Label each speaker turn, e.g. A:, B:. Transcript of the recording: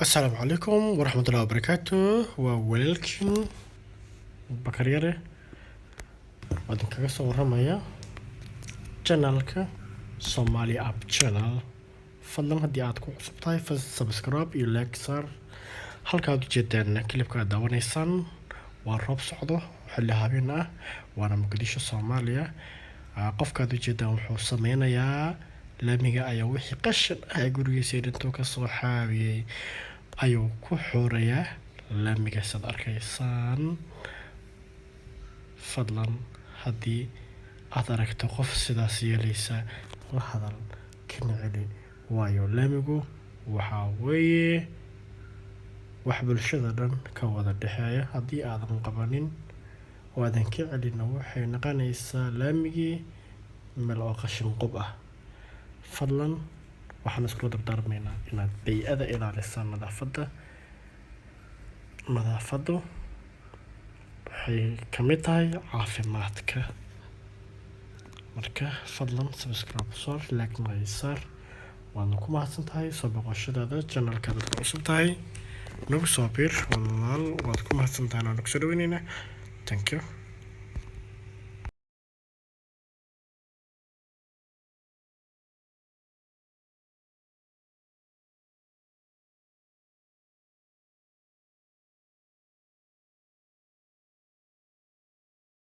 A: السلام عليكم ورحمة الله وبركاته وويلكم بكريرة وادن kaga soo waramaya channelka Somali App Channel fadlan haddii aad ku cusub tahay subscribe iyo like saar halkaad u jeedaan klibka aad daawanaysaan waa roob socdo xilli habeen ah waana Muqdisho Soomaaliya qofkaad u jeedaan wuxuu sameynayaa laamiga ayaa wixii qashin ah gurigiisa intuu ka soo xaabiyay ayuu ku xoreeyaa laamiga sad arkaysaan fadlan haddii aad aragto qof sidaas yeelaysa la hadal kana celi waayo laamigu waxaa weeye wax bulshada dhan ka wada dhexeeya haddii aadan qabanin oo aadan ka celin waxay noqonaysaa laamigii meel oo qashin qub ah fadlan waxaan isku dardaarmaynaa inaad bay'ada ilaalisaan nadaafaddu waxay ka mid tahay caafimaadka marka fadlan subscribe saar like saar waadna ku mahadsan tahay soo boqoshadaada channelkaada ku cusub tahay nagu soo biir walaal waad ku mahadsan tahay nagu soo dhaweynaynaa thank you